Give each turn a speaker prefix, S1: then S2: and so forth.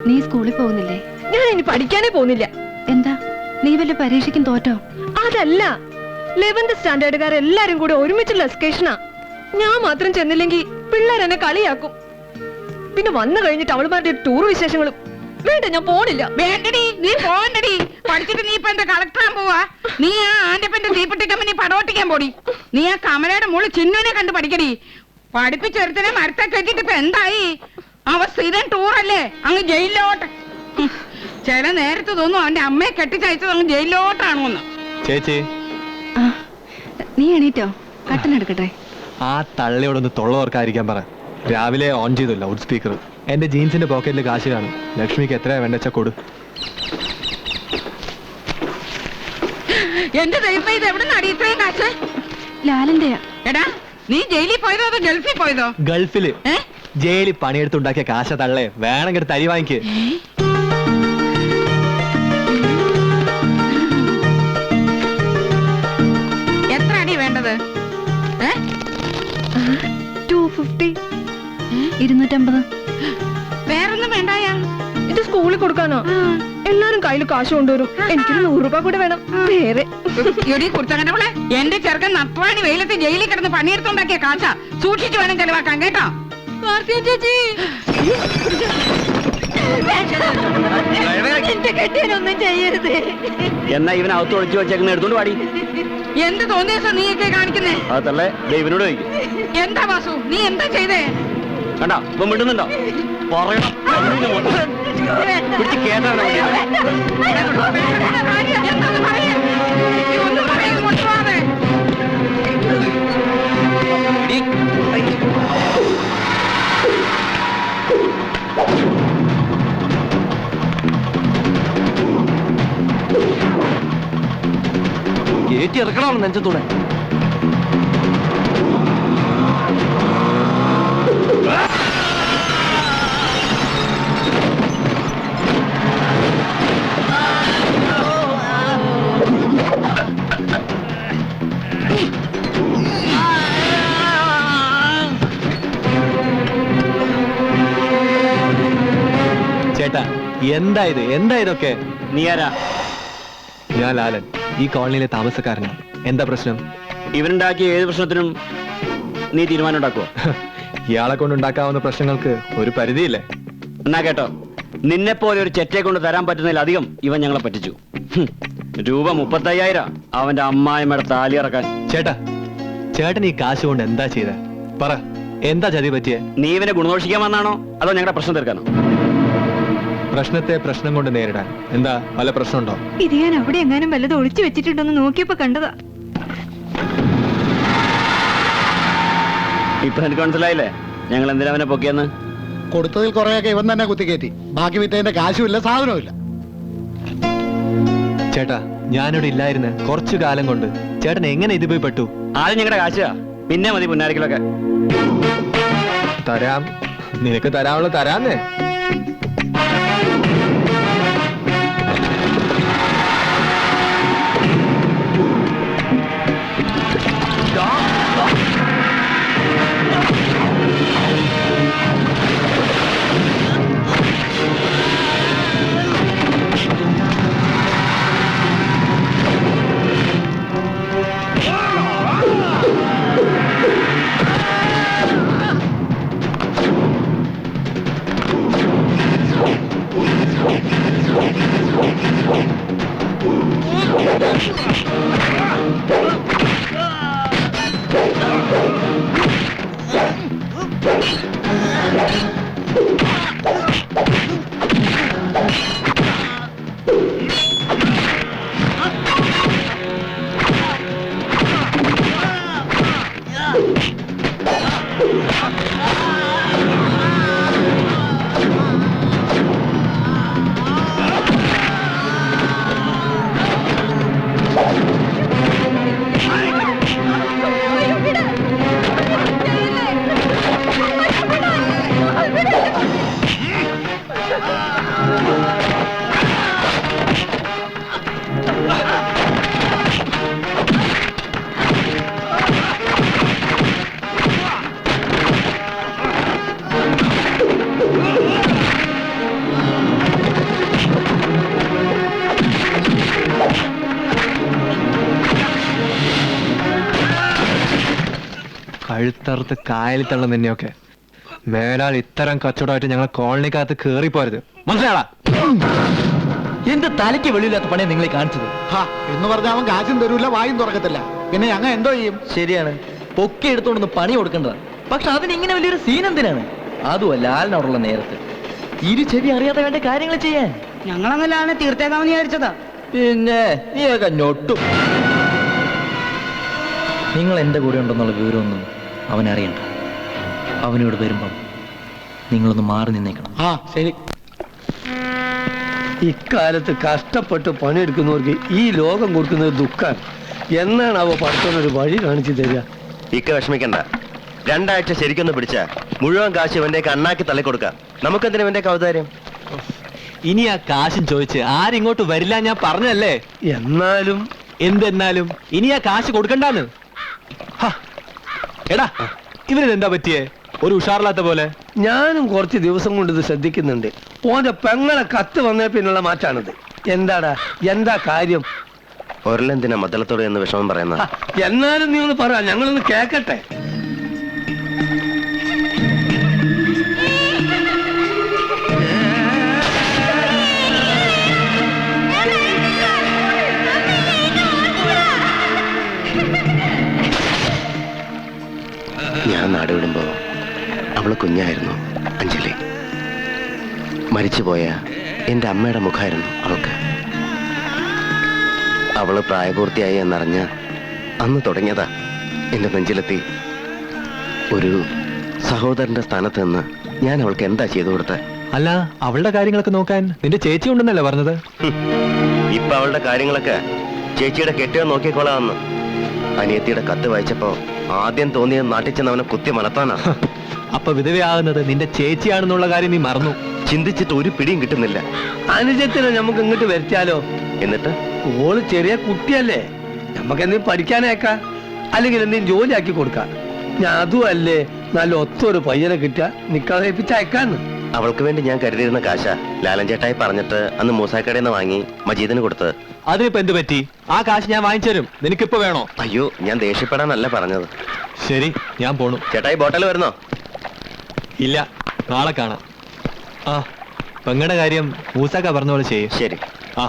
S1: നീ സ്കൂളിൽ പോകുന്നില്ലേ?
S2: ഞാൻ ഇനി പഠിക്കാനേ പോകുന്നില്ല.
S1: എന്താ, നീ വല്ല പരീക്ഷയ്ക്കും തോറ്റോ?
S2: അതല്ല, 11th സ്റ്റാൻഡേർഡുകാരെല്ലാരും കൂടെ ഒരുമിച്ചുള്ള എസ്കേഷനാ. ഞാൻ മാത്രം ചെന്നില്ലെങ്കിൽ പിള്ളേരെന്നെ കളിയാക്കും. പിന്നെ വന്നു കഴിഞ്ഞിട്ട് അവളുമാരുടെ ടൂർ വിശേഷങ്ങളും. വേണ്ട, ഞാൻ പോണില്ല.
S3: വേണ്ടടി, നീ പോകണ്ടടി. പഠിച്ചിട്ട് നീ ഇപ്പൊ എന്താ കളക്ടറാൻ പോവാ? നീ ആ ആന്റപ്പന്റെ തീപ്പെട്ടി കമ്പനി പടോട്ടിക്കാൻ പോടി. നീ ആ കമലയുടെ മോള് ചിന്നുവിനെ കണ്ട് പഠിക്കടി. പഠിപ്പിച്ചെടുത്തിനെ മരത്തെ കെട്ടിട്ട് ഇപ്പൊ എന്തായി? അവ സ്ഥിരം ടൂറല്ലേ, അങ്ങ് ജയിലിലോട്ട്. ചില നേരത്ത് തോന്നും അവന്റെ അമ്മയെ കെട്ടിച്ചയച്ചത് അങ്ങ് ജയിലിലോട്ടാണോന്ന്.
S4: ചേച്ചി,
S1: നീ എണീറ്റോ? കട്ടനെടുക്കട്ടെ.
S4: ആ തള്ളയോടൊന്ന് തൊള്ളവർക്കായിരിക്കാൻ പറ. രാവിലെ ഓൺ ചെയ്തു ലൗഡ് സ്പീക്കർ. എന്റെ ജീൻസിന്റെ പോക്കറ്റിൽ കാശ് കാണും. ലക്ഷ്മിക്ക് എത്രയാ വേണ്ടച്ച കൊടു.
S3: എന്റെ ദൈവം, ഇത് എവിടെ നടി ഇത്രയും കാശ്?
S1: ലാലന്റെയാ.
S3: എടാ, നീ ജയിലിൽ പോയതോ അതോ ഗൾഫിൽ പോയതോ?
S4: ഗൾഫില് ജയിലിൽ പണിയെടുത്തുണ്ടാക്കിയ കാശ തള്ളേ, വേണമെങ്കിൽ തരി വാങ്ങിക്ക്.
S3: എത്ര അടി വേണ്ടത്?
S1: 250. 250.
S3: വേറൊന്നും വേണ്ടായാ?
S2: ഇത് സ്കൂളിൽ കൊടുക്കാനോ? എല്ലാരും കയ്യിൽ കാശ് കൊണ്ടുവരും. എനിക്കൊരു 100 രൂപ കൂടെ വേണം. വേറെ
S3: കുർത്തകണ്ടവളെ, എന്റെ ചെറുക്കൻ നത്വാണി വെയിലത്ത് ജയിലിൽ കിടന്ന് പണിയെടുത്തുണ്ടാക്കിയ കാശ സൂക്ഷിച്ചു വേണം ചെലവാക്കാൻ, കേട്ടോ?
S2: ചേച്ചി, എന്റെ കെട്ടിയനൊന്നും ചെയ്യരുത്.
S5: എന്നാ ഇവൻ അകത്ത് ഒളിച്ചു വെച്ചേക്കുന്ന എടുത്തോണ്ട് പാടി.
S3: എന്ത് തോന്നിയ ദിവസം നീയൊക്കെ കാണിക്കുന്നേ?
S5: അതല്ലേ ദൈവനോട് ചോദിക്കും.
S3: എന്താ വാസു, നീ എന്താ ചെയ്തേ?
S5: കണ്ടാ ഇപ്പം മിണ്ടുന്നുണ്ടോ? പറയണം. പിടിച്ച് കേട്ടാണ്
S4: ഏറ്റി ഇറക്കണം നെഞ്ചത്തൂടെ. ചേട്ടാ, എന്താ ഇതൊക്കെ?
S5: നീ ആരാ?
S4: ഞാൻ ലാലൻ, ഈ കോളനിയിലെ താമസക്കാരനാ. എന്താ പ്രശ്നം?
S5: ഇവനുണ്ടാക്കിയ ഏത് പ്രശ്നത്തിനും നീ തീരുമാനം ഉണ്ടാക്കുവോ?
S4: ഇയാളെ കൊണ്ടുണ്ടാക്കാവുന്ന പ്രശ്നങ്ങൾക്ക് ഒരു പരിധിയില്ലേ?
S5: എന്നാ കേട്ടോ, നിന്നെ പോലെ ഒരു ചെറ്റയെ കൊണ്ട് തരാൻ പറ്റുന്നതിലധികം ഇവൻ ഞങ്ങളെ പറ്റിച്ചു. രൂപ 35,000 അവന്റെ അമ്മായിമ്മയുടെ താലി ഇറക്കാൻ.
S4: ചേട്ടൻ ഈ കാശ് കൊണ്ട് എന്താ ചെയ്ത? പറ, എന്താ ചതി പറ്റിയേ?
S5: നീ ഇവനെ ഗുണദോഷിക്കാൻ വന്നാണോ അതോ ഞങ്ങളുടെ പ്രശ്നം തീർക്കാനോ?
S4: പ്രശ്നത്തെ പ്രശ്നം കൊണ്ട് നേരിടാൻ എന്താ വല്ല പ്രശ്നമുണ്ടോ?
S1: ഇത് ഞാൻ അവിടെ എങ്ങാനും വല്ലത് ഒളിച്ചു വെച്ചിട്ടുണ്ടോന്ന് നോക്കിയപ്പോ കണ്ടതാ.
S5: ഇപ്പൊ എനിക്ക് മനസ്സിലായില്ലേ ഞങ്ങൾ എന്തിനാ അവനെ പൊക്കിയെന്ന്?
S6: കൊടുത്തതിൽ കുറെയൊക്കെ ഇവൻ തന്നെ കുത്തിക്കയറ്റി. ബാക്കി വിറ്റതിന്റെ കാശുമില്ല, സാധനവും.
S4: ചേട്ടാ, ഞാനിവിടെ ഇല്ലായിരുന്നു കുറച്ചു കാലം കൊണ്ട്. ചേട്ടൻ എങ്ങനെ ഇത് പോയി പെട്ടു?
S5: ആദ്യം ഞങ്ങളുടെ കാശാ, പിന്നെ മതി പുന്നാരിക്കലൊക്കെ.
S4: തരാം, നിനക്ക് തരാനുള്ള തരാന്നേ. കഴുത്തറുത്ത് കായലിൽ തള്ളും നിന്നെയൊക്കെ. മേലാൽ ഇത്തരം കച്ചവടമായിട്ട് ഞങ്ങൾ കോളനിക്കകത്ത് കേറിപ്പോരുത്, മനസ്സിലാടാ?
S7: എന്റെ തലയ്ക്ക് വെളിയില്ലാത്ത പണിയെ നിങ്ങളെ കാണിച്ചത്.
S6: ഹാ എന്ന് പറഞ്ഞാൽ അവൻ കാശും തരൂല, വായും തുറക്കത്തില്ല. പിന്നെ ഞങ്ങൾ എന്തോ ചെയ്യും?
S7: ശരിയാണ്, പൊക്കി എടുത്തോണ്ടൊന്ന് പണി കൊടുക്കേണ്ടതാണ്. പക്ഷെ അതിന് ഇങ്ങനെ വലിയൊരു സീൻ എന്തിനാണ്? അതുമല്ല ആലിനോടുള്ള നേരത്ത് ഇരു ചെവി അറിയാതെ വേണ്ട കാര്യങ്ങൾ ചെയ്യാൻ.
S3: ഞങ്ങളങ്ങനെയാണ് തീർത്തേക്കാമെന്ന് വിചാരിച്ചതാ.
S7: പിന്നെ നീയൊക്കെ ഞൊട്ടും. നിങ്ങൾ എന്റെ കൂടെ ഉണ്ടെന്നുള്ള വിവരമൊന്നും അവനറിയണ്ട. അവനോട് വരുമ്പം നിങ്ങളൊന്ന് മാറി നിന്നേക്കണം.
S6: ആ ശരി.
S8: ഇക്കാലത്ത് കഷ്ടപ്പെട്ട് പണിയെടുക്കുന്നവർക്ക് ഈ ലോകം കൊടുക്കുന്നത് ദുഃഖാണ്. എന്നാണ് അവ പഠിത്തനൊരു വഴി കാണിച്ചു തരിക?
S9: ഇക്ക വിഷമിക്കണ്ട. 2 ആഴ്ച ശരിക്കൊന്ന് പിടിച്ച മുഴുവൻ കാശ് ഇവന്റെ കണ്ണാക്കി തള്ളിക്കൊടുക്കാം. നമുക്കെന്തിനാ ഇവന്റെ കൗതാര്യം?
S4: ഇനി ആ കാശും ചോദിച്ച് ആരിങ്ങോട്ട് വരില്ല, ഞാൻ പറഞ്ഞല്ലേ.
S8: എന്നാലും
S4: എന്തെന്നാലും ഇനി ആ കാശ് കൊടുക്കണ്ടാന്ന്. ഹ, എടാ ഇവരിതെന്താ പറ്റിയേ? ഒരു ഉഷാറില്ലാത്ത പോലെ.
S8: ഞാനും കുറച്ച് ദിവസം കൊണ്ട് ഇത് ശ്രദ്ധിക്കുന്നുണ്ട്. ഓന്റെ പെങ്ങളെ കത്ത് വന്നേ പിന്നുള്ള മാറ്റാണിത്. എന്താടാ, എന്താ കാര്യം?
S9: ഒരലെന്തിനാ മദ്ദളത്തോടെ എന്ന് വിഷമം പറയുന്ന?
S8: എന്നാലും നീ ഒന്ന് പറ, ഞങ്ങളൊന്ന് കേക്കട്ടെ.
S9: ഞാൻ നാട് വിടുമ്പോ അവള് കുഞ്ഞായിരുന്നു, അഞ്ജലി. മരിച്ചുപോയ എൻ്റെ അമ്മയുടെ മുഖമായിരുന്നു അവൾക്ക്. അവള് പ്രായപൂർത്തിയായി എന്നറിഞ്ഞ അന്ന് തുടങ്ങിയതാ എൻ്റെ നെഞ്ചിലെത്തി. ഒരു സഹോദരന്റെ സ്ഥാനത്ത് നിന്ന് ഞാൻ അവൾക്ക് എന്താ ചെയ്തു കൊടുത്തത്?
S4: അല്ല, അവളുടെ കാര്യങ്ങളൊക്കെ നോക്കാൻ നിന്റെ ചേച്ചി ഉണ്ടെന്നല്ലേ പറഞ്ഞത്?
S9: ഇപ്പൊ അവളുടെ കാര്യങ്ങളൊക്കെ ചേച്ചിയുടെ കെട്ടിയോ നോക്കിക്കോളാമെന്ന്. അനിയത്തിയുടെ കത്ത് വായിച്ചപ്പോ ആദ്യം തോന്നിയത് നാട്ടിൽ ചെന്ന് അവനെ കുത്തി മലത്താനാ.
S4: അപ്പൊ വിധവയാകുന്നത് നിന്റെ ചേച്ചിയാണെന്നുള്ള കാര്യം നീ മറന്നു.
S9: ചിന്തിച്ചിട്ട് ഒരു പിടിയും കിട്ടുന്നില്ല.
S8: അനുജത്തിനെ നമുക്ക് ഇങ്ങോട്ട് വരുത്തിയാലോ?
S9: എന്നിട്ട്
S8: ഓള് ചെറിയ കുട്ടിയല്ലേ, നമുക്ക് എന്തെങ്കിലും പഠിക്കാനേക്കാം, അല്ലെങ്കിൽ എന്തെങ്കിലും ജോലി ആക്കി കൊടുക്കാം. ഞാൻ അതുമല്ലേ നല്ല ഒത്തൊരു പയ്യനെ കിട്ടിയ നിക്കാതെ അയക്കാന്ന്.
S9: അവൾക്ക് വേണ്ടി ഞാൻ കരുതിയിരുന്ന കാശ ലാലൻ ചേട്ടായി പറഞ്ഞിട്ട് അന്ന് മൂസാക്കടയിൽ നിന്ന് വാങ്ങി മജീദിന് കൊടുത്തത്.
S4: അതിനിപ്പോ എന്ത് പറ്റി? ആ കാശ് ഞാൻ വാങ്ങിച്ചു തരും. നിനക്കിപ്പോ വേണോ?
S9: അയ്യോ, ഞാൻ ദേഷ്യപ്പെടാനല്ല പറഞ്ഞത്.
S4: ശരി, ഞാൻ പോണു.
S9: ചേട്ടായി ബോട്ടൽ വരുന്നോ?
S4: ഇല്ല, നാളെ കാണാം. ആ, പെങ്ങടെ കാര്യം മൂസാക്ക പറഞ്ഞ പോലെ ചെയ്യും.
S9: ശരി.
S4: ആ